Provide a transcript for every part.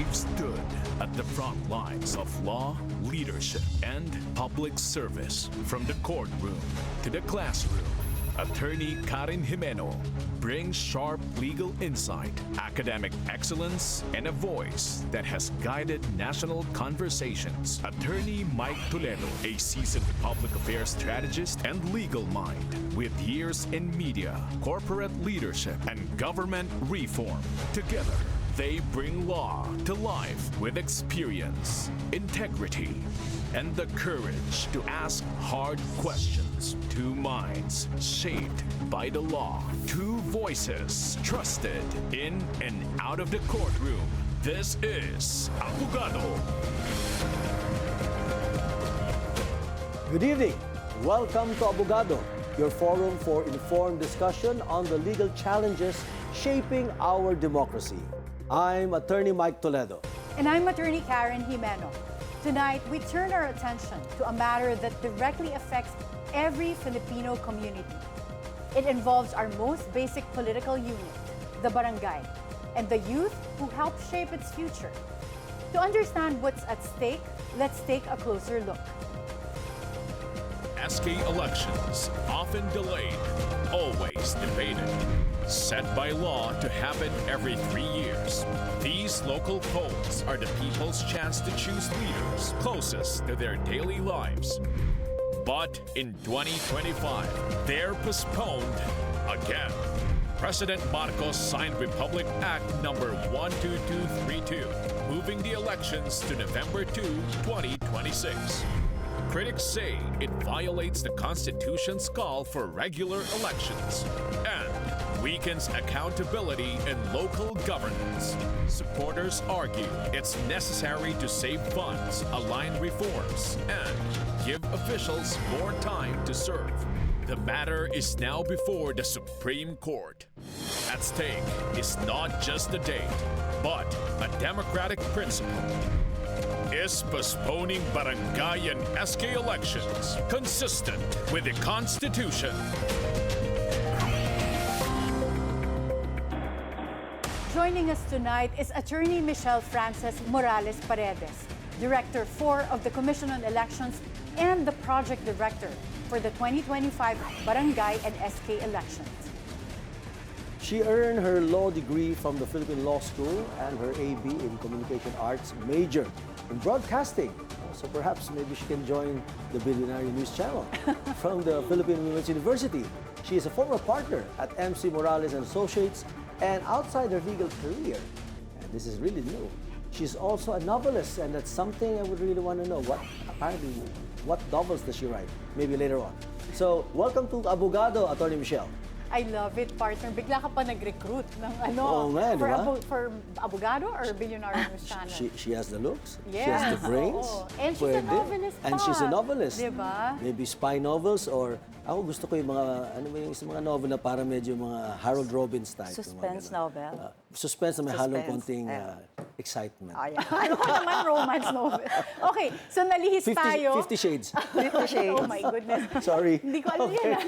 We've stood at the front lines of law, leadership, and public service. From the courtroom to the classroom, Attorney Karen Jimeno brings sharp legal insight, academic excellence, and a voice that has guided national conversations. Attorney Mike Toledo, a seasoned public affairs strategist and legal mind with years in media, corporate leadership, and government reform. Together, they bring law to life with experience, integrity, and the courage to ask hard questions. Two minds shaped by the law. Two voices trusted in and out of the courtroom. This is Abogado. Good evening. Welcome to Abogado, your forum for informed discussion on the legal challenges shaping our democracy. I'm Attorney Mike Toledo. And I'm Attorney Karen Jimeno. Tonight, we turn our attention to a matter that directly affects every Filipino community. It involves our most basic political unit, the barangay, and the youth who help shape its future. To understand what's at stake, let's take a closer look. SK elections, often delayed, always debated. Set by law to happen every 3 years. These local polls are the people's chance to choose leaders closest to their daily lives. But in 2025, they're postponed again. President Marcos signed Republic Act number 12232, moving the elections to November 2, 2026. Critics say it violates the Constitution's call for regular elections and weakens accountability in local governance. Supporters argue it's necessary to save funds, align reforms, and give officials more time to serve. The matter is now before the Supreme Court. At stake is not just a date, but a democratic principle. Is postponing barangay and SK elections consistent with the Constitution? Joining us tonight is Attorney Michelle Frances Morales Paredes, Director 4 of the Commission on Elections and the Project Director for the 2025 Barangay and SK elections. She earned her law degree from the Philippine Law School and her AB in Communication Arts major in broadcasting. So perhaps maybe she can join the Billionaire News Channel from the Philippine Women's University. She is a former partner at MC Morales and Associates, and outside her legal career, and this is really new, she's also a novelist, and that's something I would really want to know. What novels does she write? Maybe later on. So, welcome to Abogado, Attorney Michelle. I love it, partner. Bigla ka pa nag-recruit ng Oo nga, di ba? for Abogado or Billionaire News Channel? She has the looks, Yes, she has the brains. oo. And she's a novelist And pa. she's a novelist. Diba? Maybe spy novels or ako gusto ko yung mga mga novel na para medyo mga Harold Robbins type. Suspense mga novel. Suspense na may halong Suspense, konting yeah. excitement. Ano ka naman, romance novel? Okay, so nalihis tayo. 50 Shades. 50 Shades. Oh my goodness. Sorry. Hindi ko alam Okay. yan.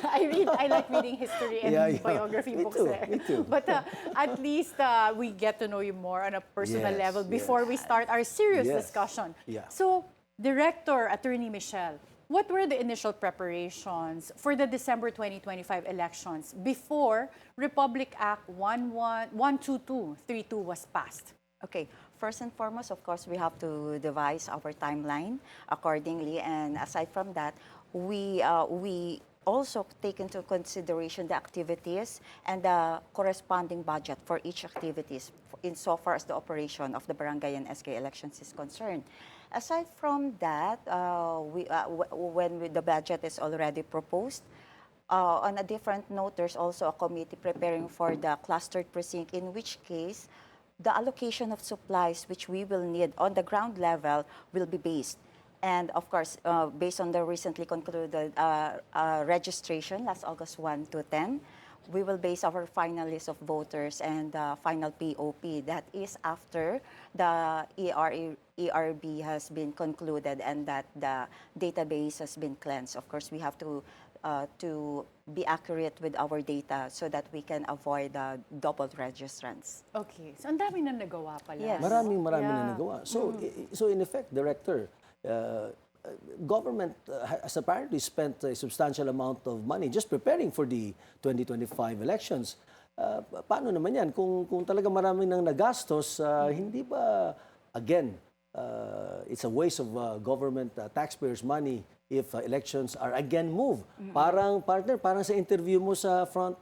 I like reading history and Yeah. biography Me books too, there. me too. But at least we get to know you more on a personal Yes, level before we start our serious Yes. discussion. Yeah. So, Director Attorney Michelle, what were the initial preparations for the December 2025 elections before Republic Act 12232 was passed? Okay, first and foremost, of course, we have to devise our timeline accordingly. And aside from that, we also take into consideration the activities and the corresponding budget for each activities insofar as the operation of the barangay and SK elections is concerned. Aside from that, the budget is already proposed, on a different note, there's also a committee preparing for the clustered precinct, in which case the allocation of supplies which we will need on the ground level will be based. And of course, based on the recently concluded registration last August 1 to 10, we will base our final list of voters and final POP. That is after the ERB has been concluded and that the database has been cleansed. Of course, we have to to be accurate with our data so that we can avoid double registrants. Okay. So, ang dami na nagawa pala. Yes. Marami na Yeah. nagawa. So, so in effect, Director, government has apparently spent a substantial amount of money just preparing for the 2025 elections. Paano naman yan? Kung talaga marami nang nagastos, hindi ba, again, it's a waste of government taxpayers' money if elections are again moved. Parang, partner, parang sa interview mo sa front,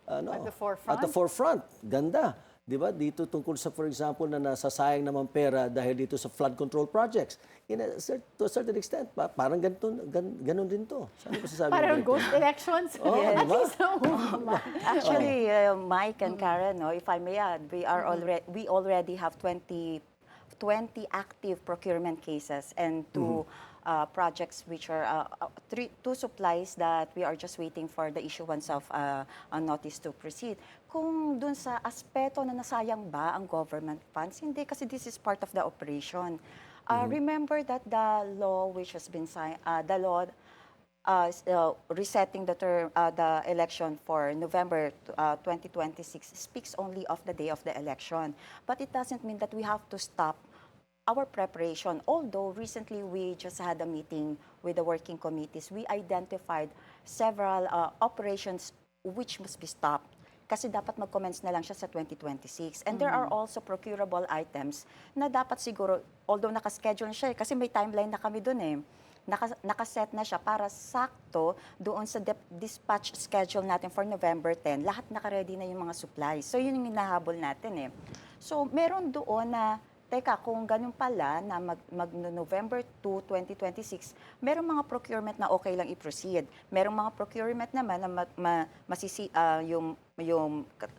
At the forefront? At the forefront. Ganda. Di ba? Dito tungkol sa, for example, na nasasayang naman pera dahil dito sa flood control projects. To a certain extent, parang ganun din to. Saan mo sasabi? Parang ghost elections. At diba? least Actually, Mike and Karen, no, if I may add, we already have 20 active procurement cases and two projects which are two supplies that we are just waiting for the issuance of a notice to proceed. Kung dun sa aspeto na nasayang ba ang government funds, hindi, kasi this is part of the operation. Remember that the law which has been signed, the law resetting the term, the election for November 2026 speaks only of the day of the election. But it doesn't mean that we have to stop our preparation. Although recently we just had a meeting with the working committees, we identified several operations which must be stopped. Kasi dapat mag-commence na lang siya sa 2026. And there are also procurable items na dapat siguro, although nakaschedule siya, kasi may timeline na kami dun eh, nakaset na siya para sakto doon sa dispatch schedule natin for November 10. Lahat nakaready na yung mga supplies. So yun yung hinahabol natin eh. So meron doon na, teka, kung ganun pala na mag-November 2, 2026, merong mga procurement na okay lang i-proceed. Merong mga procurement naman na yung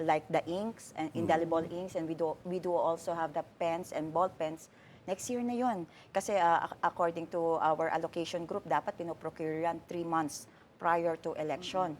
like the inks and indelible inks, and we do also have the pens and ball pens. Next year na yun. Kasi according to our allocation group, dapat pinoprocure yan 3 months prior to election.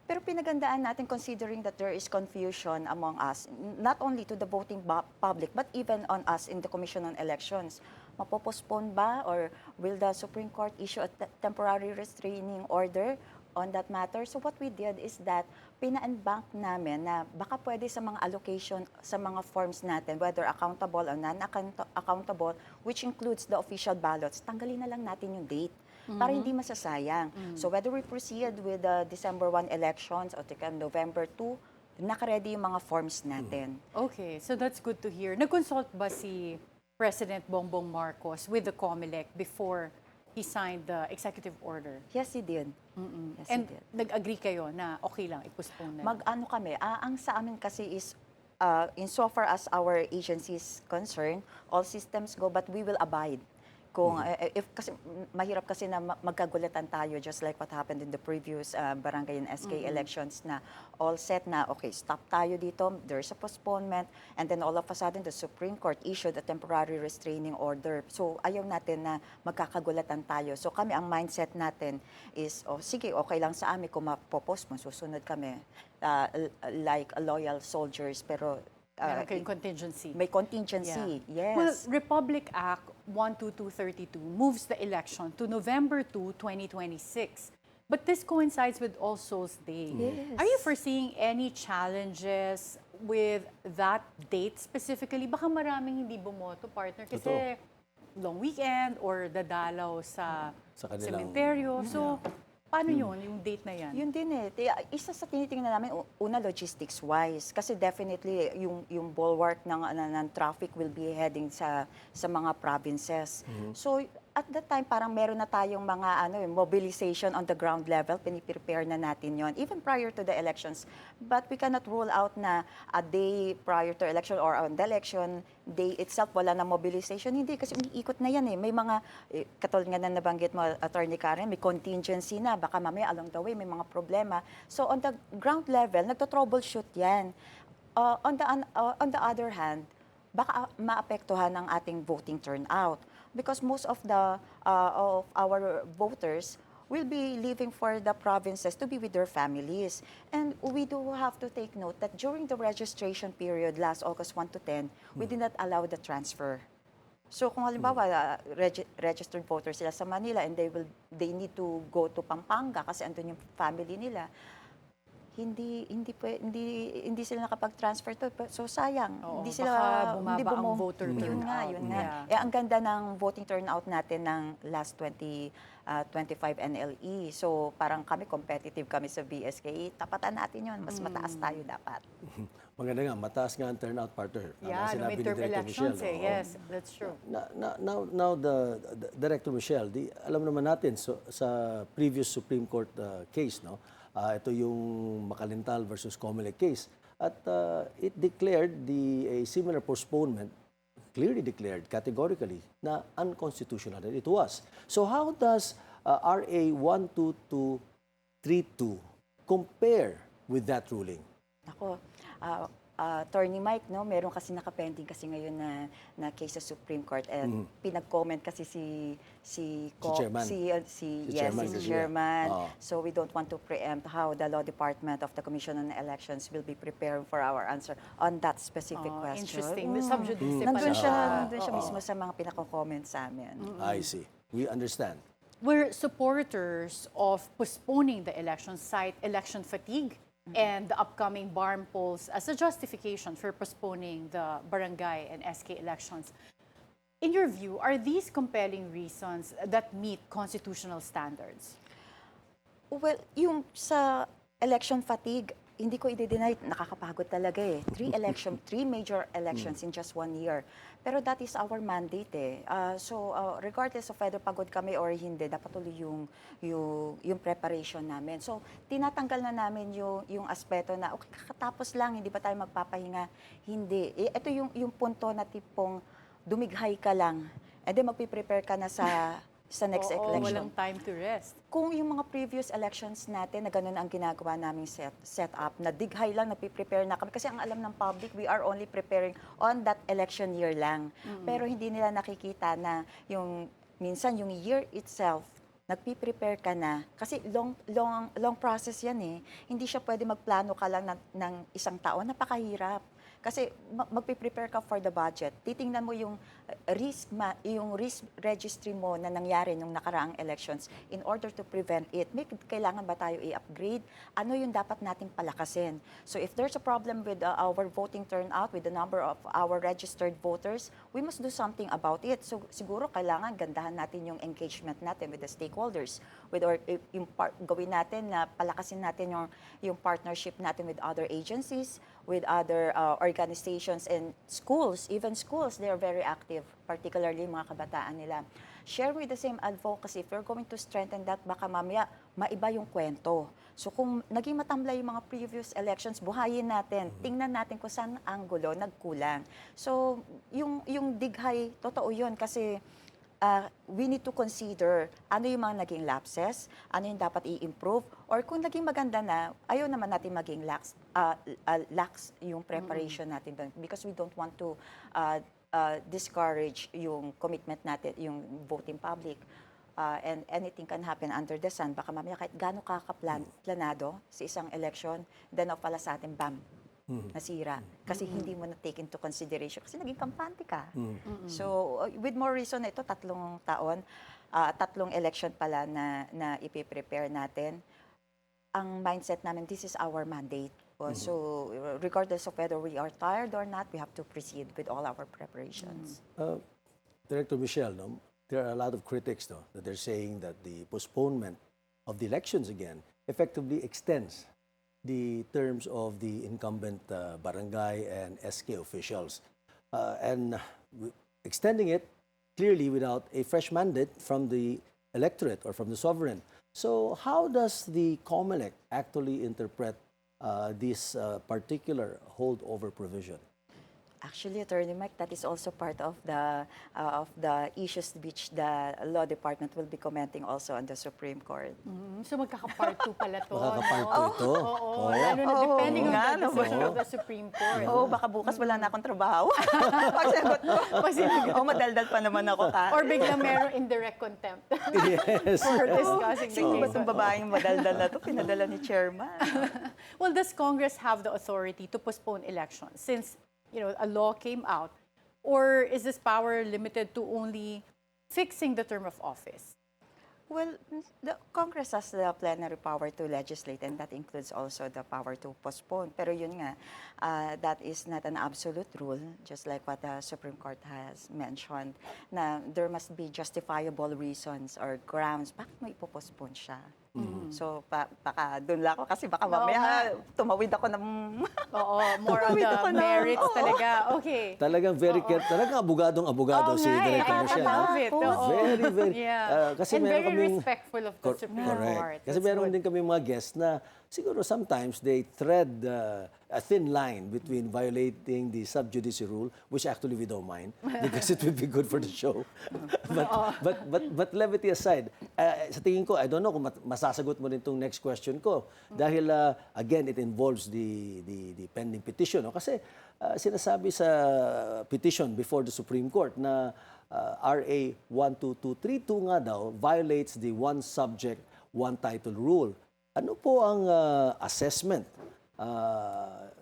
Pero pinagandaan natin considering that there is confusion among us, not only to the voting public, but even on us in the Commission on Elections. Mapopostpone ba or will the Supreme Court issue a temporary restraining order on that matter? So what we did is that pina-unbank namin na baka pwede sa mga allocation, sa mga forms natin, whether accountable or non-accountable, which includes the official ballots, tanggalin na lang natin yung date para hindi masasayang. So whether we proceed with the December 1 elections or November 2, nakaready yung mga forms natin. Okay, so that's good to hear. Nag-consult ba si President Bongbong Marcos with the COMELEC before he signed the executive order? Yes, he did. Yes, And he did. nag-agree kayo na okay lang, i-postpone na. Mag-ano kami, ang sa amin kasi is, insofar as our agency is concerned, all systems go, but we will abide. Kung if kasi mahirap kasi na magkagulatan tayo, just like what happened in the previous barangay and SK elections, na all set na, okay, stop tayo dito, there's a postponement, and then all of a sudden the Supreme Court issued a temporary restraining order. So ayaw natin na magkakagulatan tayo. So kami, ang mindset natin is, oh sige, okay lang sa amin kung mapopostpone, susunod kami like loyal soldiers, pero Meron kayong contingency. may contingency. Yes. Well, Republic Act 12232 moves the election to November 2, 2026. But this coincides with All Souls Day. Yes. Are you foreseeing any challenges with that date specifically? Baka maraming hindi bumoto, partner, kasi long weekend or dadalaw sa kanilang sementeryo. So, paano yun, yung date na yan? Yun din eh. Isa sa tinitingnan namin, una logistics-wise. Kasi definitely, yung bulwark ng traffic will be heading sa mga provinces. So, at that time, parang meron na tayong mga mobilization on the ground level. Piniprepare na natin yon even prior to the elections. But we cannot rule out na a day prior to election or on the election day itself, wala na mobilization. Hindi, kasi umiikot na yan eh. May mga, katulad nga na nabanggit mo, Attorney Karen, may contingency na. Baka mamaya along the way may mga problema. So on the ground level, nagto-troubleshoot yan. On the other hand, baka maapektuhan ang ating voting turnout because most of our voters will be leaving for the provinces to be with their families. And we do have to take note that during the registration period last August 1 to 10, we did not allow the transfer. So kung halimbawa registered voters sila sa Manila and they need to go to Pampanga kasi andun yung family nila, hindi sila nakapag-transfer to. So sayang, Oo, hindi baka sila bumaba ang voter Yun nga, turnout. yun nga. Yeah. Ang ganda ng voting turnout natin ng last 25 NLE. So parang competitive kami sa BSK. Tapatan natin yun, mas mataas tayo dapat. Maganda nga, mataas nga ang turnout, partner. Tama Yeah, ang the sinabi ni midterm Director elections Michelle, oo. yes, that's true. Now Director Michelle, alam naman natin sa previous Supreme Court case, no? Ito yung Makalintal versus Comelec case. At it declared a similar postponement, clearly declared categorically na unconstitutional that it was. So how does RA 12232 compare with that ruling? Ako, Attorney Mike, no, meron kasi nakapending kasi ngayon na case sa Supreme Court and pinag-comment kasi si chairman. Chairman Garcia. Chairman. Oo. So we don't want to preempt how the Law Department of the Commission on Elections will be preparing for our answer on that specific question. Interesting. Sub judice Nandun pala siya mismo sa mga pinako-comment sa amin. I see. We understand. We're supporters of postponing the election, cite election fatigue and the upcoming BARM polls as a justification for postponing the barangay and SK elections. In your view, are these compelling reasons that meet constitutional standards? Well, yung sa election fatigue, hindi ko i-deny, nakakapagod talaga eh. 3 major elections in just 1 year. Pero that is our mandate eh. So regardless of whether pagod kami or hindi, dapat tuloy yung preparation namin. So tinatanggal na namin yung aspeto na okay, kakatapos lang, hindi ba tayo magpapahinga? Hindi. Ito yung punto na tipong dumighay ka lang and then magpiprepare ka na sa next election. Walang time to rest. Kung yung mga previous elections natin na ganun ang ginagawa naming setup, na dighay lang, nagpiprepare na kami. Kasi ang alam ng public, we are only preparing on that election year lang. Pero hindi nila nakikita na minsan yung year itself, nagpiprepare ka na. Kasi long process yan eh. Hindi siya pwede magplano ka lang ng isang taon. Napakahirap. Kasi magpiprepare ka for the budget. Titingnan mo yung risk registry mo na nangyari nung nakaraang elections in order to prevent it. Kailangan ba tayo i-upgrade? Ano yung dapat nating palakasin? So if there's a problem with our voting turnout, with the number of our registered voters, we must do something about it. So siguro kailangan gandahan natin yung engagement natin with the stakeholders, gawin natin na palakasin natin yung partnership natin with other agencies, with other organizations and schools. Even schools, they are very active, particularly mga kabataan nila. Share with the same advocacy. If we're going to strengthen that, baka mamaya maiba yung kwento. So kung naging matamlay yung mga previous elections, buhayin natin. Tingnan natin kung saan anggulo nagkulang. So yung dighay, totoo yun kasi we need to consider ano yung mga naging lapses, ano yung dapat i-improve, or kung naging maganda na, ayaw naman natin maging lax yung preparation natin doon because we don't want to discourage yung commitment natin, yung voting public. And anything can happen under the sun. Baka mamaya kahit gano'n kakaplanado sa isang election, then pala sa atin, bam, nasira. Kasi hindi mo na take into consideration. Kasi naging kampante ka. So, with more reason, ito 3 taon, 3 election pala na ipiprepare natin. Ang mindset namin, this is our mandate. So, regardless of whether we are tired or not, we have to proceed with all our preparations. Director Michelle, no, there are a lot of critics that they're saying that the postponement of the elections again effectively extends the terms of the incumbent barangay and SK officials. And extending it clearly without a fresh mandate from the electorate or from the sovereign. So how does the COMELEC actually interpret this particular holdover provision? Actually, Attorney Mike, that is also part of the issues which the Law Department will be commenting also on the Supreme Court. So magkaka-part 2 pala to. Makakapart no? ito. Oo, lalo na depending on the decision no? of the Supreme Court. Oo, baka bukas wala na akong trabaho. Pag sagot ko, madaldal pa naman ako ka. Or biglang merong indirect contempt Yes. for discussing the Sino ba case. itong babaeng madaldal na to? Pinadala ni Chairman. Well, does Congress have the authority to postpone elections? Since a law came out Or is this power limited to only fixing the term of office? Well, the Congress has the plenary power to legislate, and that includes also the power to postpone. Pero yun nga, that is not an absolute rule, just like what the Supreme Court has mentioned, na there must be justifiable reasons or grounds bakit mo ipopostpone siya. So, baka doon lang ako kasi baka mamaya tumawid ako ng... Oo, more on Tumawid ako the na. merits Oo. talaga. Okay. Talagang very careful. Talagang abogadong-abogado Oo si nga eh. Director I Michelle. love it. Oo. Very, very. Yeah. Kasi And meron very kaming... respectful of the Supreme Correct. Court. Kasi That's meron good. din kami mga guests na siguro sometimes they tread a thin line between violating the sub judice rule, which actually we don't mind because it will be good for the show. but levity aside, sa tingin ko, I don't know kung masasagot mo rin itong next question ko. Dahil, again, it involves the pending petition. No? Kasi sinasabi sa petition before the Supreme Court na RA 12232 nga daw violates the one subject, one title rule. Ano po ang assessment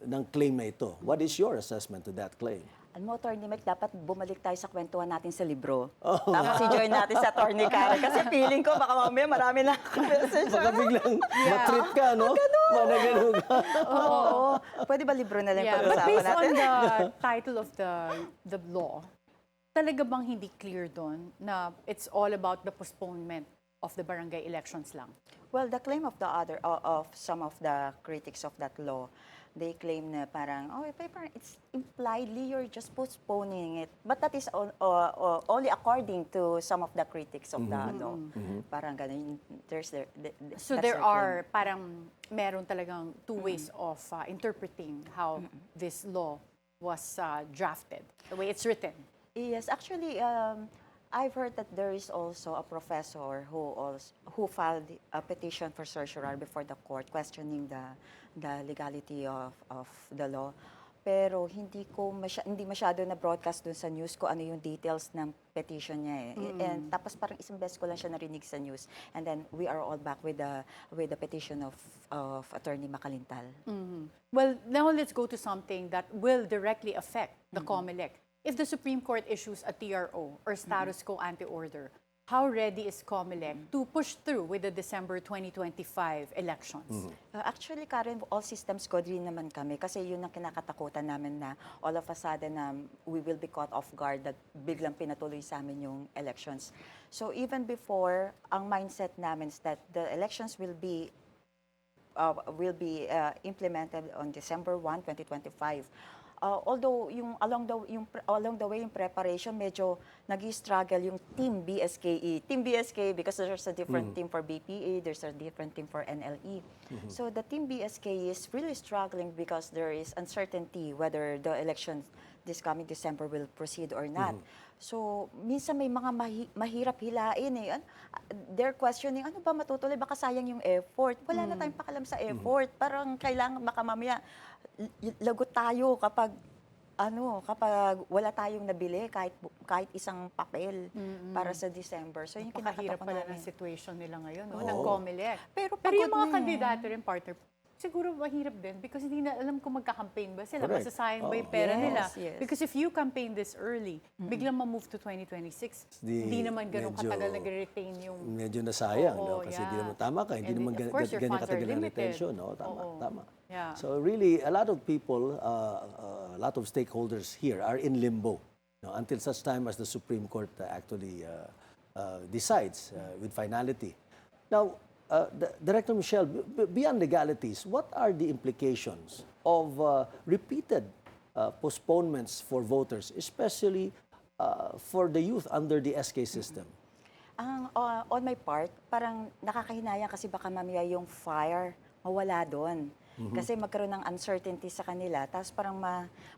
ng claim na ito? What is your assessment to that claim? Alam mo, Attorney Mike, dapat bumalik tayo sa kwentuhan natin sa libro. Tapos i-join natin sa Attorney Karen. Kasi feeling ko, baka mamaya marami na message. Baka biglang matrip ka, no? Managano ka. Oo. Pwede ba libro na lang Yeah, but pag-usapan based natin? on the title of the law, talaga bang hindi clear doon na it's all about the postponement of the barangay elections lang? Well, the claim of of some of the critics of that law, they claim na parang, parang it's impliedly you're just postponing it. But that is only according to some of the critics of the law. Parang ganun. So there are parang meron talagang two ways of interpreting how this law was drafted, the way it's written. Yes, actually, I've heard that there is also a professor who filed a petition for certiorari before the court questioning the legality of the law. Pero hindi masyado na broadcast dun sa news ko ano yung details ng petition niya eh. And tapos parang isang beses ko lang siya narinig sa news. And then we are all back with the petition of Attorney Macalintal. Well, now let's go to something that will directly affect the COMELEC. If the Supreme Court issues a TRO or status quo ante order, how ready is COMELEC to push through with the December 2025 elections? Actually, Karen, all systems go rin naman kami kasi yun ang kinakatakutan namin na all of a sudden we will be caught off guard that biglang pinatuloy sa amin yung elections. So even before, ang mindset namin is that the elections will be implemented on December 1, 2025. Although along the way yung preparation medyo nag-struggle yung team BSKE. Team BSKE because there's a different team for BPA, there's a different team for NLE. So the team BSKE is really struggling because there is uncertainty whether the election this coming December will proceed or not. So minsan may mga mahirap hilain eh. They're questioning, ano ba matutuloy? Baka sayang yung effort. Wala na tayong pakalam sa effort. Parang kailangan baka mamaya lagot tayo kapag wala tayong nabili kahit isang papel para sa December. So yung Napakahirap kinakatakot pala namin. ng situation nila ngayon, no? Ng COMELEC. Pero yung pagod mga na kandidato rin, partner, siguro mahirap din because hindi na alam kung magka-campaign ba sila, Correct. masasayang ba yung pera Yes, nila. yes. Because if you campaign this early, biglang ma-move to 2026, hindi naman ganun medyo- katagal nag-retain yung... Medyo nasayang, Oo, no? Kasi yeah. hindi naman tama ka, hindi And naman of course, your ganyan funds are katagal ang limited. retention, no? Tama, Oo. tama. Yeah. So really, a lot of people, a lot of stakeholders here are in limbo, no? Until such time as the Supreme Court actually decides with finality. Now, Director Michelle, beyond legalities, what are the implications of repeated postponements for voters, especially for the youth under the SK system? On my part, parang nakakahinayang kasi baka mamaya yung fire mawala doon. Kasi magkaroon ng uncertainty sa kanila, tapos parang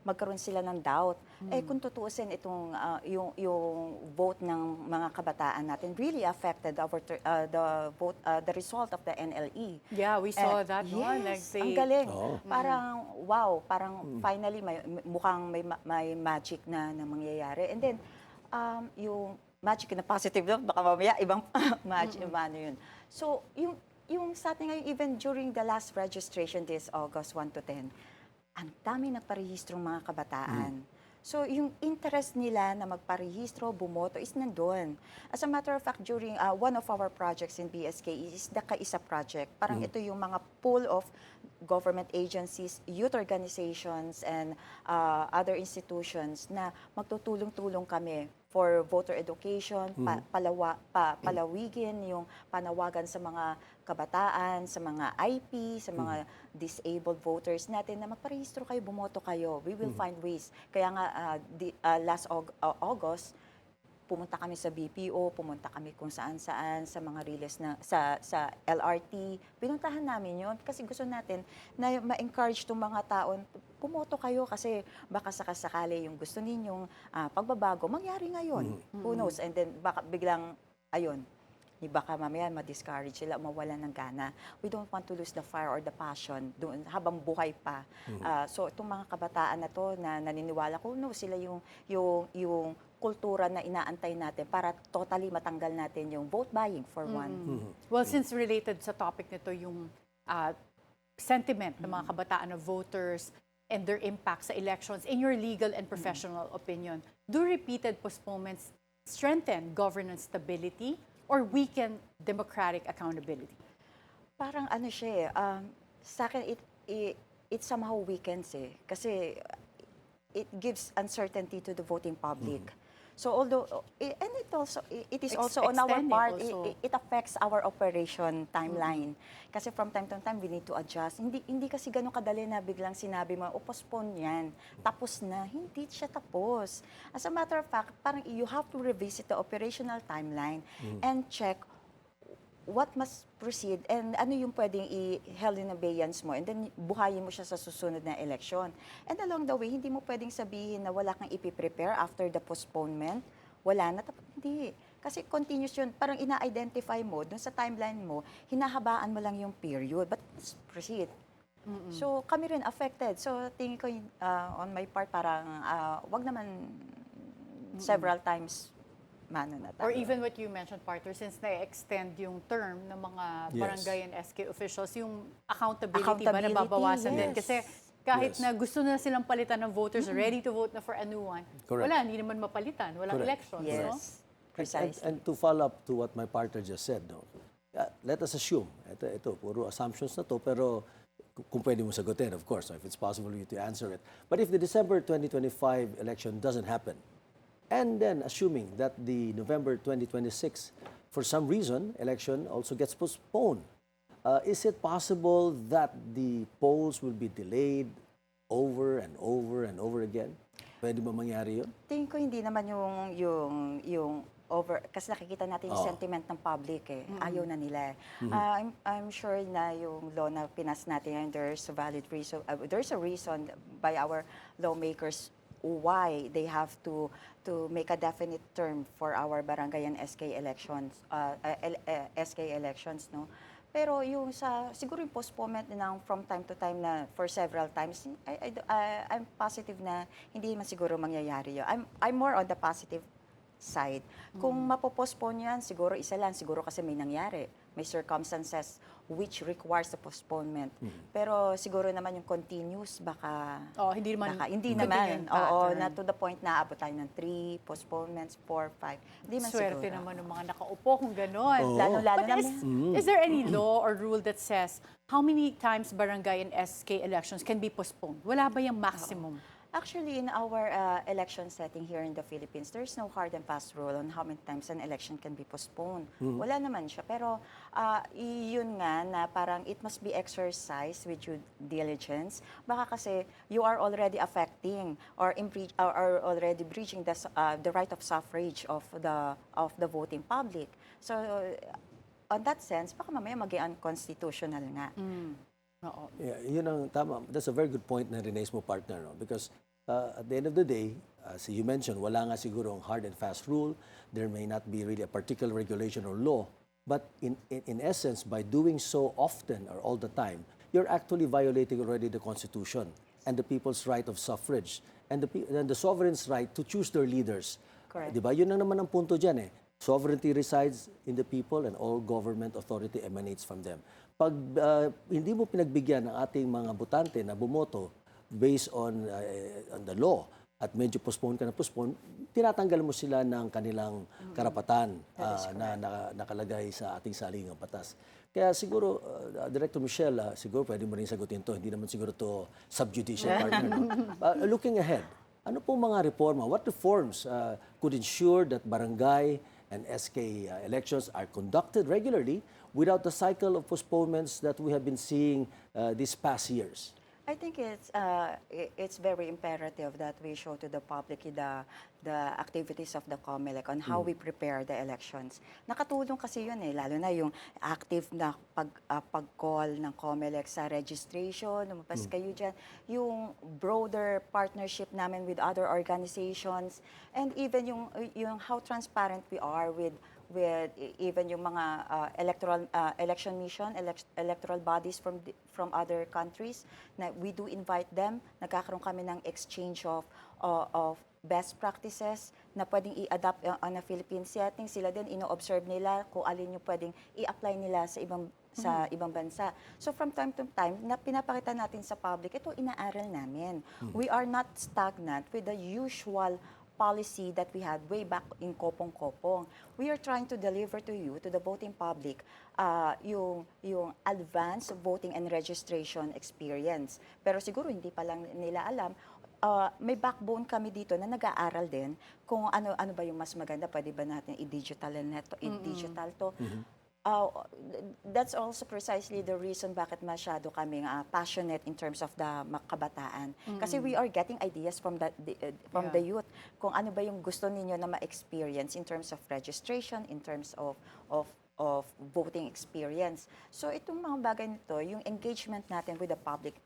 magkaroon sila ng doubt. Kung tutuusin itong yung vote ng mga kabataan natin really affected the result of the NLE. Yeah, we saw that one. Like Yes, they, ang galing. Oo. Parang wow, parang finally mukhang may magic na mangyayari. And then yung magic na positive doon, baka mamaya ibang magic, ano yun. So yung sa atin ngayon, even during the last registration this August 1 to 10, ang dami nagparehistrong mga kabataan. So, yung interest nila na magparehistro, bumoto is nandun. As a matter of fact, during one of our projects in BSK is the Kaisa Project. Parang ito yung mga pool of government agencies, youth organizations, and other institutions na magtutulong-tulong kami for voter education, palawigin yung panawagan sa mga kabataan, sa mga IP, sa mga disabled voters natin na magparehistro kayo, bumoto kayo. We will find ways. Kaya nga last August, pumunta kami sa BPO, pumunta kami kung saan-saan sa mga release na sa LRT. Pinuntahan namin yon kasi gusto natin na ma-encourage itong mga taon, pumoto kayo kasi baka sakasakali yung gusto ninyong pagbabago, mangyari ngayon. Who knows? And then baka biglang, ayun, baka mamaya ma-discourage sila, mawalan ng gana. We don't want to lose the fire or the passion doon habang buhay pa. So itong mga kabataan na to na naniniwala ko, no, sila yung kultura na inaantay natin para totally matanggal natin yung vote buying for one. Well, since related sa topic nito yung sentiment ng mga kabataan na voters and their impact sa elections, in your legal and professional opinion, do repeated postponements strengthen governance stability or weaken democratic accountability? Parang ano siya sa akin it somehow weakens kasi it gives uncertainty to the voting public. So although and it is also on our part, it affects our operation timeline. Kasi from time to time we need to adjust. Hindi kasi ganun kadali na biglang sinabi mo, postpone yan. Tapos na, hindi siya tapos. As a matter of fact, parang you have to revisit the operational timeline and check what must proceed and ano yung pwedeng i-held in abeyance mo and then buhayin mo siya sa susunod na election. And along the way, hindi mo pwedeng sabihin na wala kang ipiprepare after the postponement. Wala na. Hindi. Kasi continuous yun. Parang ina-identify mo, dun sa timeline mo, hinahabaan mo lang yung period. But let's proceed. So kami rin affected. So tingin ko on my part, parang wag naman several times Or even what you mentioned, partner, since na-extend yung term ng mga barangay and SK officials, yung accountability ba nababawasan din? Kasi kahit na gusto na silang palitan ng voters, ready to vote na for a new one, wala, hindi naman mapalitan, walang elections. Yes, No? precisely. And to follow up to what my partner just said, no, let us assume, ito, puro assumptions na to, pero kung pwede mo sagutin, of course, if it's possible for you to answer it. But if the December 2025 election doesn't happen, and then assuming that the November 2026, for some reason, election also gets postponed, is it possible that the polls will be delayed over and over and over again? Pwede ba mangyari yun? Tingin ko hindi naman yung over, kasi nakikita natin yung sentiment ng public Ayaw na nila. I'm sure na yung law na pinas natin, there's a valid reason, there's a reason by our lawmakers why they have to make a definite term for our barangay and SK elections, no. Pero yung siguro yung postponement ng from time to time na for several times, I'm positive na hindi man siguro mangyayari yun. I'm more on the positive side. Kung mapopostpone yan, siguro isa lang, siguro kasi may nangyari. May circumstances which requires the postponement. Pero siguro naman yung continuous, baka... hindi naman. Hindi naman. Na to the point na abot tayo ng 3 postponements, 4, 5. Hindi man Swerte siguro. naman ng mga nakaupo kung gano'n. Lalo-lalo But na... is there any law or rule that says how many times barangay and SK elections can be postponed? Wala ba yung maximum? Actually, in our election setting here in the Philippines, there's no hard and fast rule on how many times an election can be postponed. Wala naman siya. Pero yun nga na parang it must be exercised with due diligence. Baka kasi you are already affecting or already breaching the right of suffrage of the voting public. So, on that sense, baka mamaya maging unconstitutional nga. Yeah, yun ang tama. That's a very good point na rinaise mo, partner. No? Because at the end of the day, as you mentioned, wala nga siguro ang hard and fast rule. There may not be really a particular regulation or law. But in essence, by doing so often or all the time, you're actually violating already the Constitution and the people's right of suffrage and the sovereign's right to choose their leaders. Correct. Diba? Yun ang naman ang punto dyan Sovereignty resides in the people and all government authority emanates from them. Pag hindi mo pinagbigyan ng ating mga botante na bumoto based on the law at medyo postpone ka na postpone, tinatanggal mo sila ng kanilang karapatan na nakalagay sa ating saligang batas. Kaya siguro, Director Michelle, siguro pwede mo rin sagutin to. Hindi naman siguro to subjudicial partner. No? Looking ahead, ano po mga reforma? What reforms could ensure that barangay and SK elections are conducted regularly without the cycle of postponements that we have been seeing these past years? I think it's very imperative that we show to the public the activities of the COMELEC on how we prepare the elections. Nakatulong kasi yun lalo na yung active na pag-call ng COMELEC sa registration, lumabas kayo dyan, yung broader partnership namin with other organizations, and even yung how transparent we are with even yung mga election mission, electoral bodies from other countries, na we do invite them. Nagkakaroon kami ng exchange of best practices na pwedeng i-adapt on a Philippine setting. Sila din, ino-observe nila kung alin yung pwedeng i-apply nila sa ibang bansa. So from time to time, na pinapakita natin sa public, ito inaaral namin. We are not stagnant with the usual policy that we had way back in Kopong-Kopong. We are trying to deliver to you, to the voting public, yung advanced voting and registration experience. Pero siguro hindi pa lang nila alam, may backbone kami dito na nag-aaral din kung ano ba yung mas maganda, pwede ba natin i-digital to. That's also precisely the reason bakit masyado kaming passionate in terms of the kabataan. Kasi we are getting ideas from the youth kung ano ba yung gusto ninyo na ma-experience in terms of registration, in terms of voting experience. So itong mga bagay nito, yung engagement natin with the public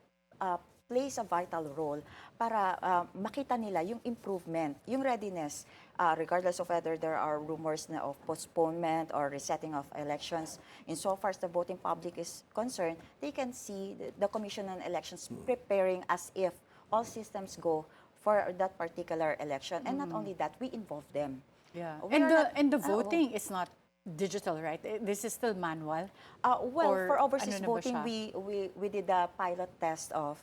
plays a vital role para makita nila yung improvement, yung readiness, regardless of whether there are rumors of postponement or resetting of elections. Insofar as the voting public is concerned, they can see the Commission on Elections preparing as if all systems go for that particular election. And not only that, we involve them. Yeah. We are And the voting is not digital, right? This is still manual? Well, Or for overseas ano na ba voting, siya? we did a pilot test of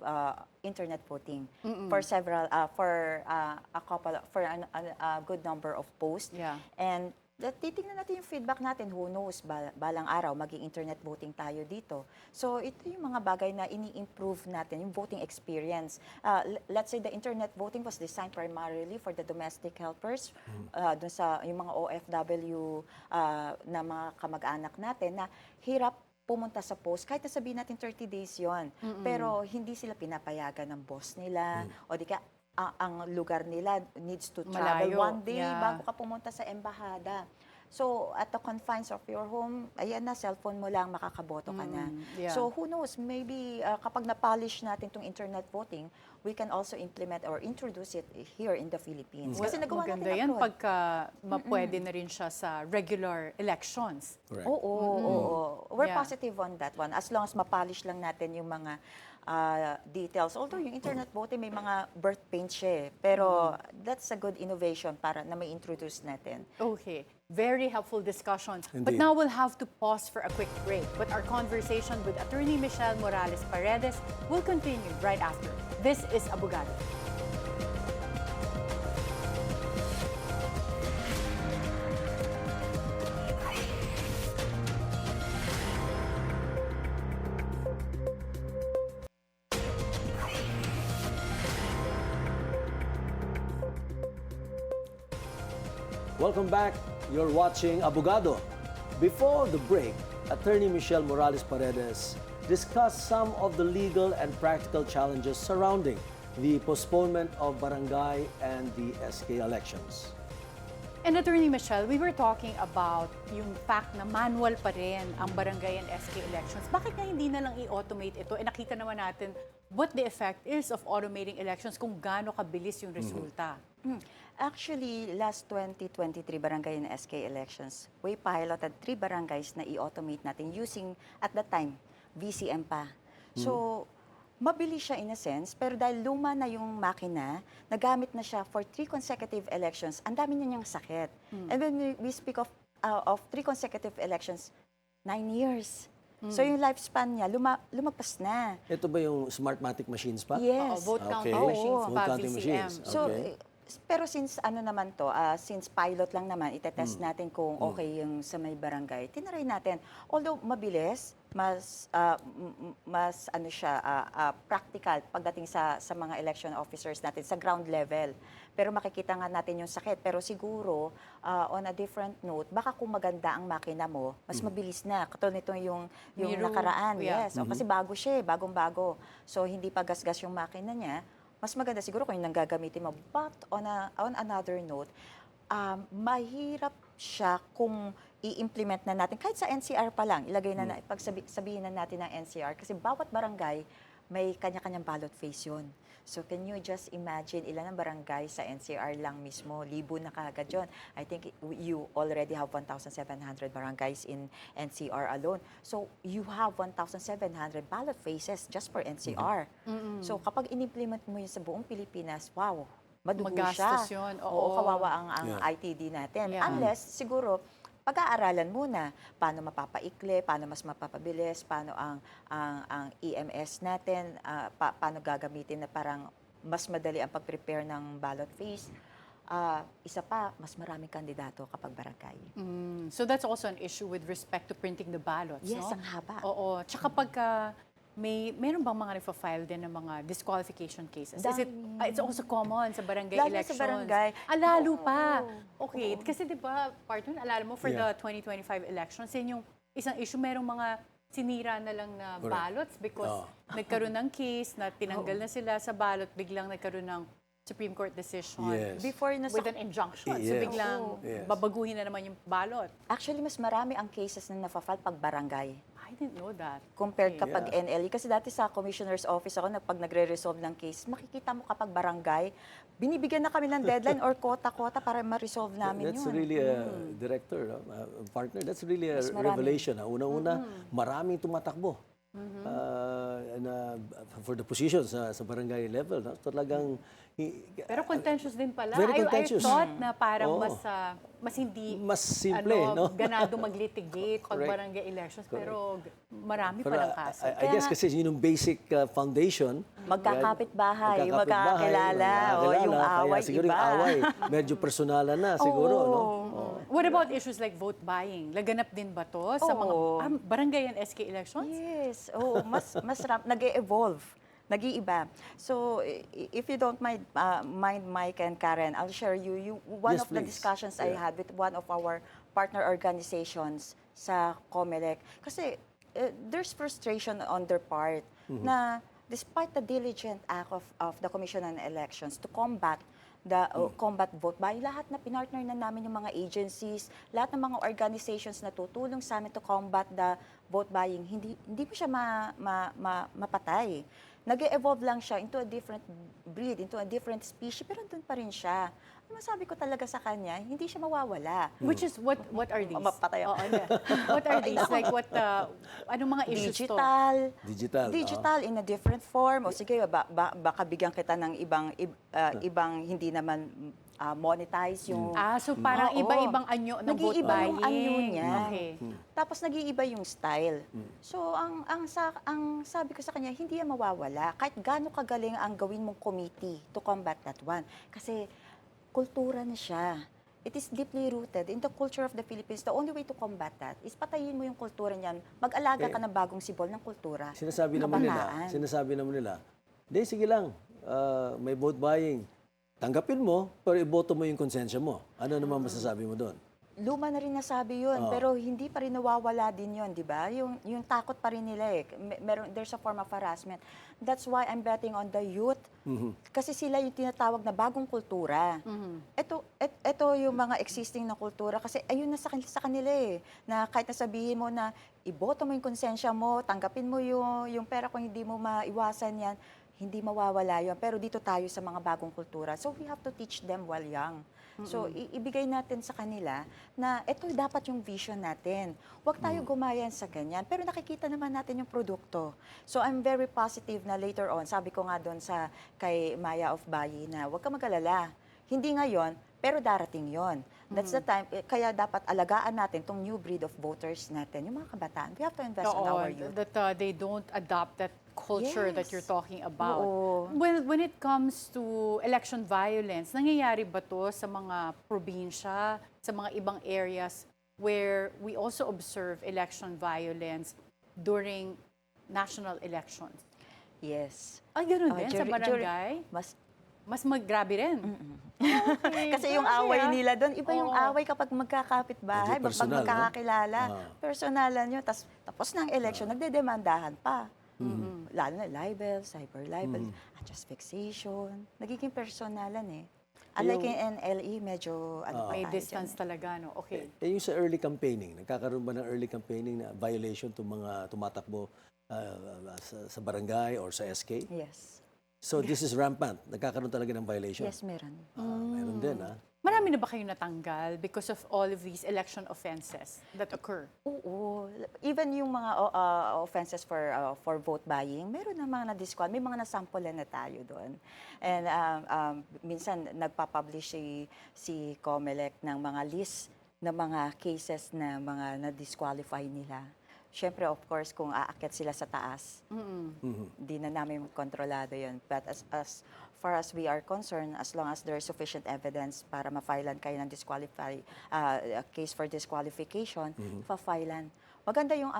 internet voting for several for a couple for a good number of posts. Yeah. And titingnan natin yung feedback natin. Who knows, balang araw maging internet voting tayo dito. So ito yung mga bagay na ini-improve natin, yung voting experience. Let's say the internet voting was designed primarily for the domestic helpers, dun sa yung mga OFW na mga kamag-anak natin na hirap pumunta sa post, kahit na sabihin natin 30 days yon, pero hindi sila pinapayagan ng boss nila, o di ka ang lugar nila needs to travel Malayo, one day yeah. bago ka pumunta sa embahada. So, at the confines of your home, ayan na, cellphone mo lang, makakaboto ka na. yeah. So, who knows, maybe kapag na-polish natin itong internet voting, we can also implement or introduce it here in the Philippines. Kasi nagawa Maganda natin yan abroad. pagka mapwede na rin siya sa regular elections. Correct. Oo. We're Yeah. positive on that one. As long as mapolish lang natin yung mga details. Although yung internet voting may mga birth paint siya pero that's a good innovation para na may introduce natin. Okay. Very helpful discussion. But Indeed. now we'll have to pause for a quick break. But our conversation with Attorney Michelle Morales Paredes will continue right after. This is Abogado. Welcome back. You're watching Abogado. Before the break, Attorney Michelle Morales Paredes discussed some of the legal and practical challenges surrounding the postponement of barangay and the SK elections. And Attorney Michelle, we were talking about yung fact na manual pa rin ang barangay and SK elections. Bakit nga hindi na lang i-automate ito? Nakita naman natin what the effect is of automating elections kung gaano kabilis yung resulta. Actually, last 2023 barangay and SK elections, we piloted 3 barangays na i-automate natin using, at that time, VCM pa. So, mabilis siya in a sense, pero dahil luma na yung makina, nagamit na siya for 3 consecutive elections, ang dami na niyang sakit. And when we speak of 3 consecutive elections, 9 years. So yung lifespan niya, lumagpas na. Ito ba yung Smartmatic machines pa? Yes. Vote Okay. counting machines Vote pa, counting VCM. machines. So, Okay. pero since ano naman to, since pilot lang naman, itetest natin kung okay yung sa may barangay. Tinry natin. Although mabilis, mas ano siya, practical pagdating sa mga election officers natin, sa ground level. Pero makikita nga natin yung sakit. Pero siguro, on a different note, baka kung maganda ang makina mo, mas mabilis na. Katulad nito yung Miro, nakaraan. yeah. Yes. O, kasi bago siya, bagong-bago. So, hindi pa gasgas yung makina niya. Mas maganda siguro kung yung nanggagamitin mo. But on another note, mahirap siya kung i-implement na natin. Kahit sa NCR pa lang, ilagay na, sabihin na natin ng NCR. Kasi bawat barangay, may kanya-kanyang ballot face yun. So can you just imagine ilan ang barangay sa NCR lang mismo? Libo na kaagad yun. I think you already have 1,700 barangays in NCR alone. So you have 1,700 ballot faces just for NCR. So kapag in-implement mo yun sa buong Pilipinas, wow, madugo Magastos siya. yun, oo. Oo, kawawa ang Yeah. ITD natin. Yeah. Unless, siguro, pag-aaralan muna paano mapapaikli, paano mas mapapabilis, paano ang EMS natin, paano gagamitin na parang mas madali ang pag-prepare ng ballot face. Isa pa, mas maraming kandidato kapag barangay. So that's also an issue with respect to printing the ballots, Yes, no? ang haba. Oo. Tsaka pagka meron bang mga nagfa-file din ng mga disqualification cases? Dami. It's also common sa barangay Lalo sa elections? barangay. Lalo Oo. pa. Okay. Kasi di ba, partner, alala mo, for Yeah. the 2025 elections, yun yung isang issue, merong mga sinira na lang na Correct. ballots because nagkaroon ng case na tinanggal na sila sa ballot, biglang nagkaroon ng Supreme Court decision Yes. Before na with an injunction. So Yes. biglang Yes. babaguhin na naman yung ballot. Actually, mas marami ang cases na nafa-file pag barangay. I didn't know that. Compared Okay. kapag NLE. Kasi dati sa Commissioner's Office ako, pag nagre-resolve ng case, makikita mo kapag barangay, binibigyan na kami ng deadline or kota-kota para ma-resolve namin That's yun. really a director, partner. That's really a Mas marami. revelation. Una-una, maraming tumatakbo. For the positions sa barangay level. No? Talagang Pero contentious din pala. Very I contentious. thought na parang Oo. mas hindi Mas simple, no? ganado mag-litigate pag Correct. barangay elections. Pero marami Pero palang kaso. I guess kasi yun yung basic foundation. Magkakapit-bahay, magkakakilala, o yung kaya away, siguro iba. yung away, medyo personalan na siguro, no? What about issues like vote buying? Laganap din ba to sa mga Oo. barangay and SK elections? Yes. Oh, mas nag-e-evolve. Nag-iiba. So, if you don't mind, Mike and Karen, I'll share you one Yes, of the please. discussions I had with one of our partner organizations sa COMELEC. Kasi there's frustration on their part na despite the diligent act of the Commission on Elections to combat combat vote buying, lahat na pinartner na namin yung mga agencies, lahat ng mga organizations na tutulong sa amin to combat the vote buying, hindi mo siya mapatay. Nag-evolve lang siya into a different breed, into a different species, pero doon pa rin siya. Ang masabi ko talaga sa kanya, hindi siya mawawala. Which is, what are these? Mapatay ako. Oo, yeah. What are these? Like, anong mga issues to? Digital in a different form. O sige, baka bigyan kita ng ibang hindi naman monetize yung... So parang Oo. iba-ibang anyo ng vote Nag-iiba buying. yung anyo niya. Okay. Tapos nag-iiba yung style. So ang sabi ko sa kanya, hindi yan mawawala. Kahit gaano kagaling ang gawin mong committee to combat that one. Kasi kultura na siya. It is deeply rooted in the culture of the Philippines. The only way to combat that is patayin mo yung kultura niyan. Mag-alaga ka ng bagong sibol ng kultura. Sinasabi naman nila, di sige lang, may vote buying. Tanggapin mo, pero iboto mo yung konsensya mo. Ano naman masasabi mo doon? Luma na rin nasabi yun, pero hindi pa rin nawawala din yun, di ba? Yung takot pa rin nila eh. There's a form of harassment. That's why I'm betting on the youth. Kasi sila yung tinatawag na bagong kultura. Ito yung mga existing na kultura. Kasi ayun na sa kanila eh. Na kahit nasabihin mo na iboto mo yung konsensya mo, tanggapin mo yung pera kung hindi mo maiwasan yan, hindi mawawala yun. Pero dito tayo sa mga bagong kultura. So we have to teach them while young. So, ibigay natin sa kanila na ito dapat yung vision natin. Huwag tayo gumayan sa ganyan. Pero nakikita naman natin yung produkto. So, I'm very positive na later on, sabi ko nga doon kay Maya of Bayi na huwag ka mag-alala. Hindi ngayon, pero darating yon. That's the time, kaya dapat alagaan natin tong new breed of voters natin, yung mga kabataan. We have to invest on our youth. that they don't adopt that culture that you're Yes. talking about. Oo. When it comes to election violence, nangyayari ba to sa mga probinsya, sa mga ibang areas where we also observe election violence during national elections? Yes. Ay, ganun din sa During- barangay? Mas Mas maggrabe rin. Okay, Kasi yung grabe, away ah. nila doon, iba yung Oo. away kapag magkakapit-bahay, Hindi pag personal, no? magkakakilala. Ah. Personalan nyo, tapos ng election, nagdedemandahan pa. Lalo na libel, cyber libel, just fixation. Nagiging personalan eh. Unlike Yung- yung NLE, medyo May pa tayo distance dyan. talaga, no? Okay. Yung sa early campaigning, nagkakaroon ba ng early campaigning na violation itong mga tumatakbo sa barangay or sa SK? Yes. So this is rampant. Nagkakaroon talaga ng violation? Yes, meron. Meron din, Marami na ba kayong natanggal because of all of these election offenses that occur? Oo. Even yung mga offenses for vote buying, meron na mga na-disqual. May mga nasampulan na tayo doon. And minsan nagpapublish si COMELEC ng mga list ng mga cases na mga na-disqualify nila. Siyempre, of course, kung aakyat sila sa taas, di na namin kontrolado yun. But as far as we are concerned, as long as there is sufficient evidence para ma-filean kayo ng case for disqualification, pa-filean. Maganda yung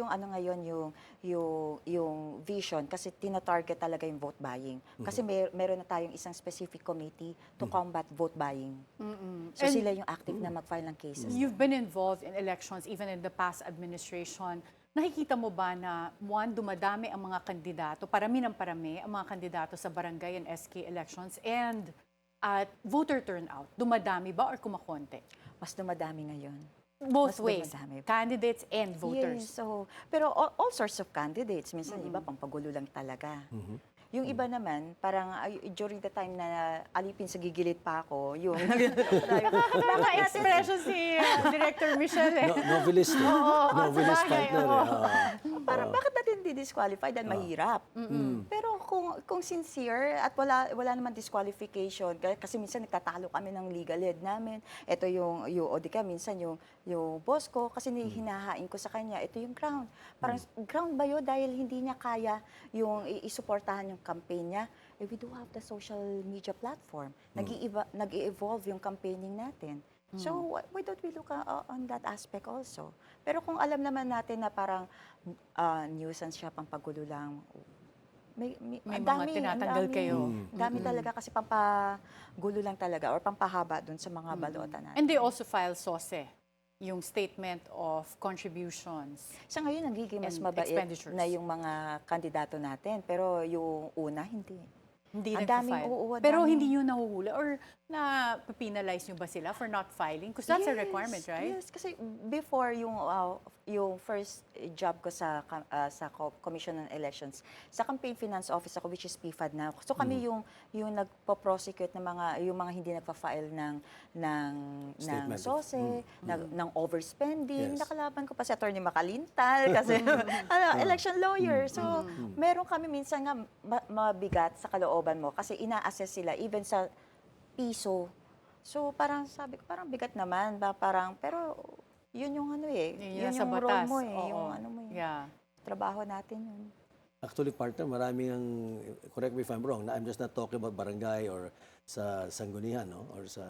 ano ngayon yung vision kasi tina-target talaga yung vote buying. Kasi meron na tayong isang specific committee to combat vote buying. So And- sila yung active na mag-file ng cases. You've been involved in elections even in the past administration. Nakikita mo ba na, one, dumadami ang mga kandidato, parami ng parami ang mga kandidato sa barangay and SK elections, and at voter turnout, dumadami ba or kumakonte? Mas dumadami ngayon. Both Mas ways, dumadami. candidates and voters. Yes, so, pero all sorts of candidates. Minsan, iba pampagulo lang talaga. Yung iba naman, parang during the time na alipin sa gigilid pa ako, yung Naka-expression si Director Michelle eh. Novelist, eh. Novelist sa bahay, partner, oo. Oo. parang bakit natin di-disqualify dahil mahirap. Pero kung sincere at wala naman disqualification, kasi minsan nagtatalo kami ng legal aid namin. Ito yung o di ka minsan yung boss ko kasi hinahain ko sa kanya, ito yung ground. Parang ground ba yun dahil hindi niya kaya yung isuportahan yung campaign niya? We do have the social media platform. Nag-i-evolve yung campaigning natin. So, why don't we look on that aspect also? Pero kung alam naman natin na parang nuisance siya, pampagulo lang, may May ang mga tinatanggal kayo. Dami talaga kasi pampagulo lang talaga or pampahaba dun sa mga balota natin. And they also file SOSE, yung statement of contributions. Sa ngayon, nagiging mas and mabait expenditures. na yung mga kandidato natin. Pero yung una, hindi. Hindi Ang nagpa-file. daming, oo, ang Pero daming- hindi nyo nahuhuli or na-penalize nyo ba sila for not filing? Because that's a requirement, right? Yes, kasi before yung first job ko sa Commission on Elections, sa Campaign Finance Office ako, which is PFAD na. So kami yung nagpo-prosecute ng yung mga hindi nagpa-file ng Statement. SOSE, ng overspending. Yes. Nakalaban ko pa si Atty. Makalintal kasi election lawyer. So meron kami minsan nga mabigat sa kalooban mo kasi ina-assess sila even sa piso. So parang sabi ko, parang bigat naman. Pero yun yung ano eh. Yun Yun sa yung role batas. mo eh. Oo. Yung ano mo eh. Yeah. Trabaho natin yun. Actually, partner, marami ang, correct me if I'm wrong, I'm just not talking about barangay or sa Sangguniang, no? Or sa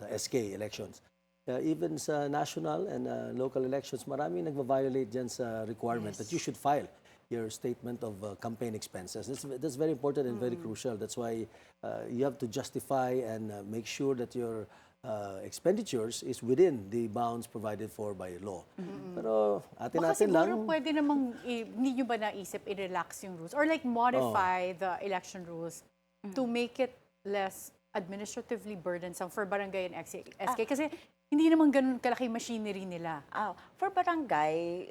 SK elections. Even sa national and local elections, marami nagva-violate dyan sa requirement that you should file your statement of campaign expenses. That's very important and very crucial. That's why you have to justify and make sure that your expenditures is within the bounds provided for by law. Pero atin Baka natin lang. siguro pwede namang, hindi nyo ba naisip i-relax yung rules? Or like modify the election rules to make it less administratively burdensome for barangay and SK? Kasi hindi naman ganun kalaki machinery nila. For barangay,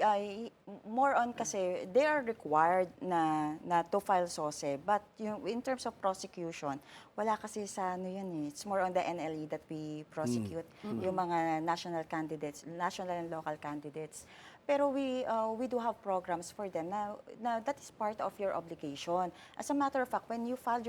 more on kasi they are required na to file SOSE. But in terms of prosecution, wala kasi sa ano yan eh. It's more on the NLE that we prosecute yung mga national candidates, national and local candidates. Pero we do have programs for them. Now that is part of your obligation. As a matter of fact, when you file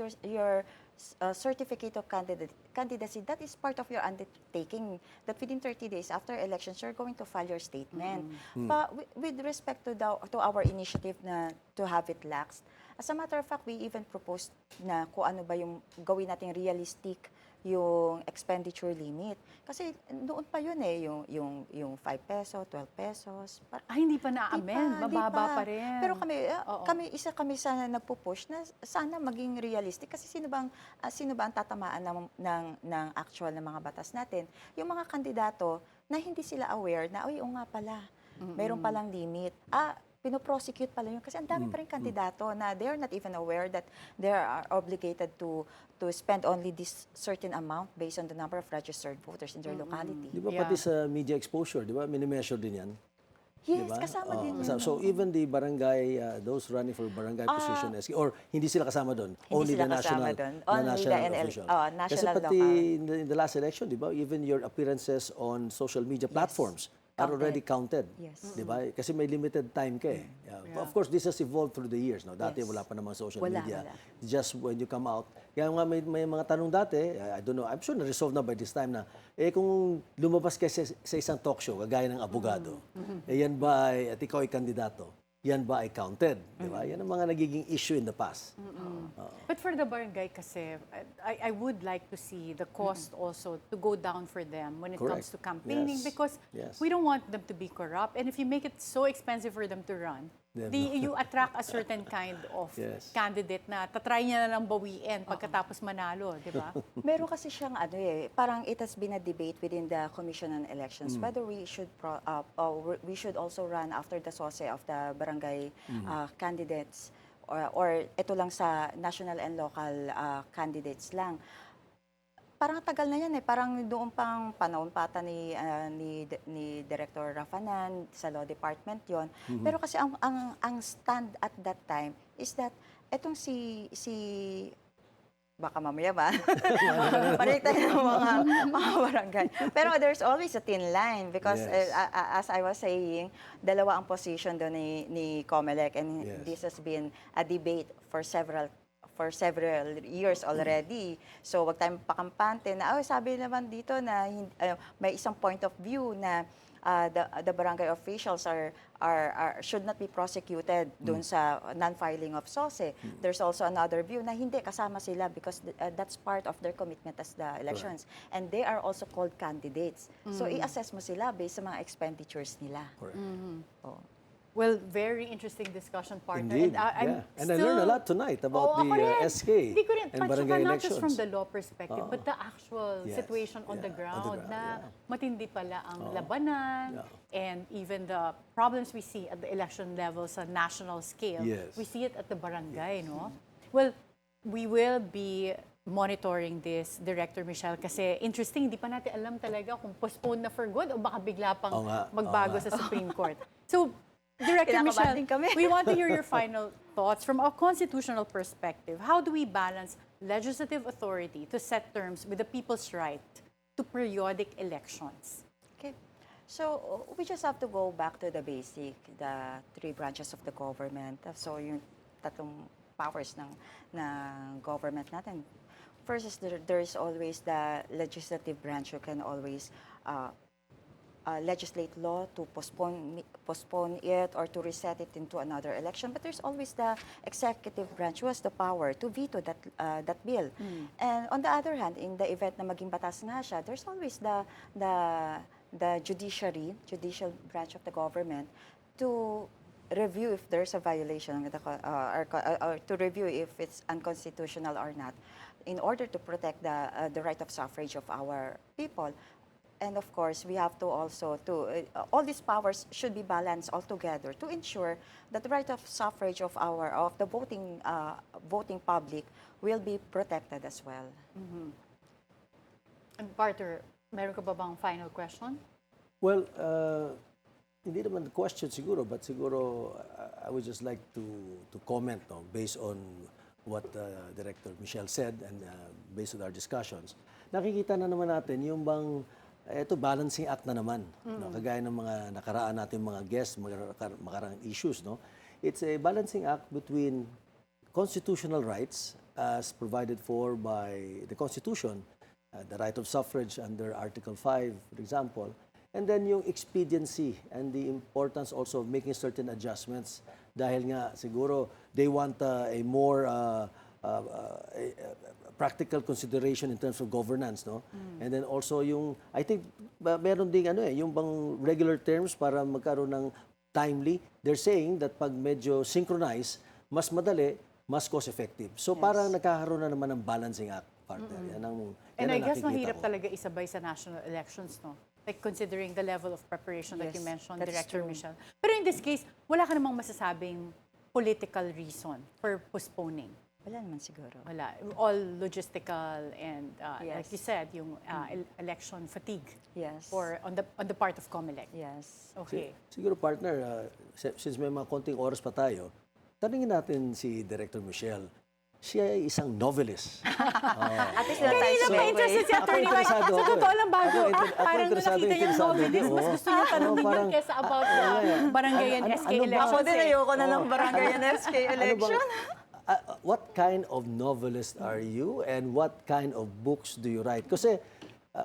certificate of candidacy, that is part of your undertaking, that within 30 days after elections, you're going to file your statement. But with respect to, to our initiative na to have it laxed, as a matter of fact, we even proposed na kung ano ba yung gawin natin realistic yung expenditure limit. Kasi noon pa yun eh, yung 5 peso, 12 pesos. Hindi pa na-amend, Di mababa pa rin. Pero kami, Oo. isa kami sana nagpo-push na sana maging realistic. Kasi sino ba ang tatamaan ng actual na mga batas natin? Yung mga kandidato na hindi sila aware na, o nga pala, mayroon palang limit. Pinoprosecute pala yun. Kasi ang dami pa rin kandidato na they are not even aware that they are obligated to spend only this certain amount based on the number of registered voters in their locality. Di ba Yeah. pati sa media exposure, di ba, minimeasure din yan? Yes, Diba? kasama din yun. So even the barangay, those running for barangay position, or hindi sila kasama doon? Hindi Only sila the national, kasama doon. the Only national the NL, official. national, Kasi pati local. in the last election, di ba, even your appearances on social media platforms are Counted. already counted. Yes. Di ba? Kasi may limited time ka eh. Yeah. Of course, this has evolved through the years. No? Dati Yes. wala pa namang social Wala, media. wala. Just when you come out. Kaya nga may mga tanong dati, I don't know, I'm sure na-resolve na by this time na, kung lumabas ka sa isang talk show, kagaya ng abogado, yan ba at ikaw ay kandidato, yan ba ay counted? Di ba? Yan ang mga nagiging issue in the past. But for the barangay kasi, I would like to see the cost also to go down for them when it comes Correct. to campaigning Yes. because Yes. we don't want them to be corrupt. And if you make it so expensive for them to run, you attract a certain kind of Yes. candidate na tatry niya na lang bawiin pagkatapos manalo, di ba? Meron kasi siyang parang it has been a debate within the Commission on Elections whether we should we should also run after the SOSE of the barangay candidates or ito lang sa national and local candidates lang. Parang tagal na yan eh. Parang doon pang panahon pata ni Director Rafanan sa Law Department yon. Pero kasi ang stand at that time is that etong si baka mamaya ba? Paniktan ng mga barangay. Pero there's always a thin line because Yes. as I was saying, dalawa ang position doon ni Comelec and Yes. this has been a debate for several years already. So wag tayong pakampante na sabi naman dito na may isang point of view na the barangay officials should not be prosecuted doon sa non-filing of SOSE. There's also another view na hindi kasama sila because that's part of their commitment as the elections. And they are also called candidates. So i-assess mo sila based sa mga expenditures nila. Correct. Oh. Well, very interesting discussion, partner. Indeed. I'm And I learned a lot tonight about Oo, ako the rin. SK Hindi ko rin. and At barangay saka not elections. just from the law perspective, but the actual Yes. situation on the Yeah, ground na matindi pala ang Oo. labanan Yeah. and even the problems we see at the election level sa national scale. Yes. We see it at the barangay, no? Well, we will be monitoring this, Director Michelle, kasi interesting, hindi pa natin alam talaga kung postpone na for good o baka bigla pang Oo nga, magbago oo nga. sa Supreme Court. So, Director Michelle, Kinakabahan din kami. we want to hear your final thoughts from a constitutional perspective. How do we balance legislative authority to set terms with the people's right to periodic elections? Okay. So, we just have to go back to the basic, the 3 branches of the government. So, yung tatlong powers ng government natin. First is there is always the legislative branch who can always legislate law to postpone it or to reset it into another election. But there's always the executive branch who has the power to veto that bill. And on the other hand, in the event na maging batas nga siya, there's always the judicial branch of the government to review if there's a violation or to review if it's unconstitutional or not in order to protect the right of suffrage of our people. And of course, we have to also, all these powers should be balanced altogether to ensure that the right of suffrage of the voting public will be protected as well. And Partner, meron ka ba bang final question? Well, hindi naman question siguro, but siguro I would just like to comment based on what Director Michelle said and based on our discussions. Nakikita na naman natin yung bang balancing act na naman. No? Kagaya ng mga nakaraan natin mga guests, makarang issues. No? It's a balancing act between constitutional rights as provided for by the Constitution, the right of suffrage under Article 5, for example, and then yung expediency and the importance also of making certain adjustments dahil nga siguro they want a more practical consideration in terms of governance, no? And then also yung, I think, meron ding yung bang regular terms para magkaroon ng timely. They're saying that pag medyo synchronized, mas madali, mas cost-effective. So parang nagkakaroon na naman ng balancing act, partner. And I guess nakikita mahirap ko. talaga isabay sa national elections, no? Like considering the level of preparation that you Yes, mentioned, that's Director true. Michelle. Pero in this case, wala ka namang masasabing political reason for postponing. Wala naman siguro. Wala. All logistical and, like Yes. you said, yung election fatigue Yes. on the part of COMELEC. Yes. Okay. Siguro, partner, since may mga konting oras pa tayo, tanungin natin si Director Michelle. Siya ay isang novelist. At least na tayo Kanina sa pa interested si Atty. Mike. Sa totoo lang bago, parang nung nakita niya yung novelist, mas gusto niya tanungin yun kesa about the barangay and SK elections. Ako din, ayoko na ng barangay and SK election. What kind of novelist are you and what kind of books do you write? Kasi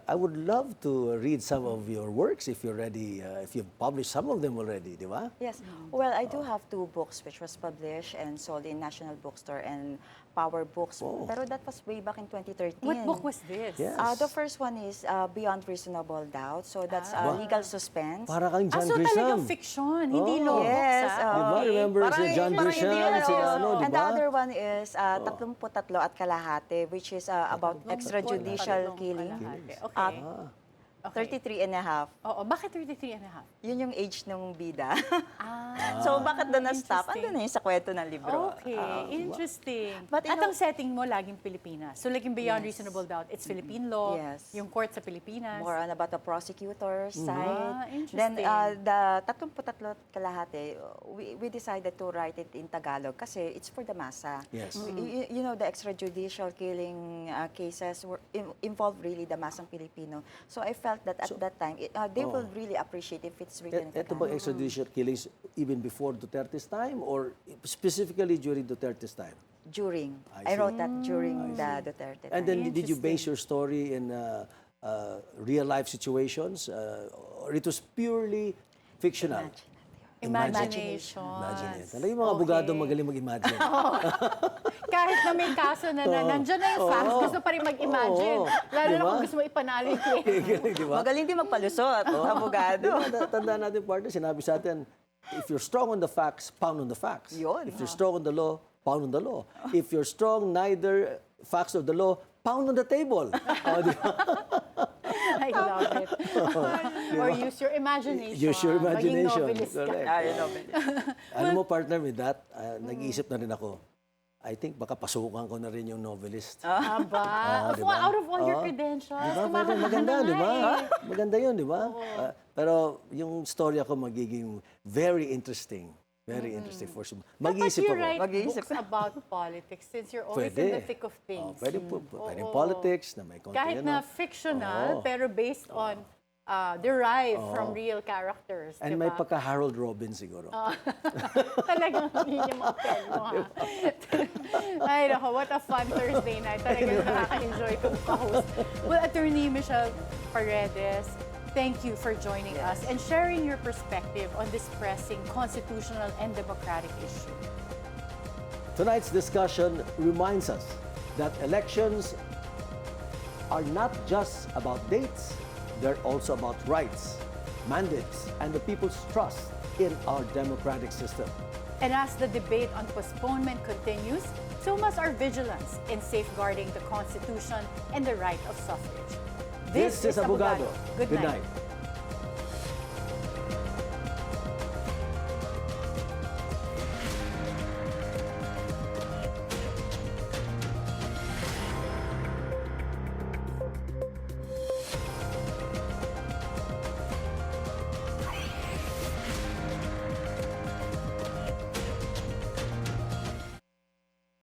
I would love to read some of your works if you're ready, if you've published some of them already, di ba? Yes. Well, I do have 2 books which was published and sold in National Bookstore and Power Books. Oh. Pero that was way back in 2013. What book was this? Yes. The first one is Beyond Reasonable Doubt. So that's legal suspense. Para kang John So talagang Grisham. fiction, hindi law Yes, books, Di ba? Remember si John parang Grisham, hindi, si ano. ano, di And the ba? other one is 33 at kalahati, which is about extrajudicial killing. Okay. 33 and a half. Oo, bakit 33 and a half? Yun yung age ng bida. So bakit doon na-stop? Interesting. Andun na yun sa kwento ng libro. Okay, interesting. But At you know- ang setting mo, laging Pilipinas. So like yung Beyond Reasonable Doubt, it's Philippine law, Yes. yung court sa Pilipinas. More on about the prosecutor's side. interesting. Then the 33 at kalahati, we decided to write it in Tagalog kasi it's for the masa. Yes. You know, the extrajudicial killing cases involve really the masang Pilipino. So I felt that at that time, they will really appreciate if it's written in Ito Tagalog. bang extrajudicial killings even before Duterte's time or specifically during Duterte's time? During. I I wrote see. that during the Duterte time. And then did you base your story in real life situations or it was purely fictional? Imagination. Imagine it. Alam yung mga abogado magaling mag-imagine. Kahit na may kaso na nandyan na yung facts, gusto pa rin mag-imagine. Oo. Lalo na Diba? kung gusto mo ipanalo yung claim. Di ba? Magaling din magpalusot, abogado. Tandaan natin, partner, sinabi sa atin, if you're strong on the facts, pound on the facts. Yun. If you're strong on the law, pound on the law. If you're strong neither facts of the law, pound on the table. Di ba? I love it. Or use your imagination. Use your imagination. Maging novelist ka. Correct. Ayun, okay. Alam mo, partner, with that, nag-iisip na rin ako. I think baka pasukan ko na rin yung novelist. Aba, diba? out of all your credentials, Diba? kumakanta Maganda, na di ba? nga eh. Maganda yun, di ba? Pero yung storya ko magiging very interesting. Very interesting for sure. Dapat Mag-iisip you ako. write Mag-iisip books about politics since you're always Pwede. in the thick of Oh, things. pwede politics na may konti. Kahit na fictional, Oo. pero based on derived from real characters. And diba? may pagka-Harold Robin siguro. Talagang yun yung mga pen mo, ha? Ay, nako, what a fun Thursday night. Talagang nakaka-enjoy kong ka-host. Well, Attorney Michelle Paredes, thank you for joining us and sharing your perspective on this pressing constitutional and democratic issue. Tonight's discussion reminds us that elections are not just about dates, they're also about rights, mandates, and the people's trust in our democratic system. And as the debate on postponement continues, so must our vigilance in safeguarding the Constitution and the right of suffrage. This is Abogado. Good night.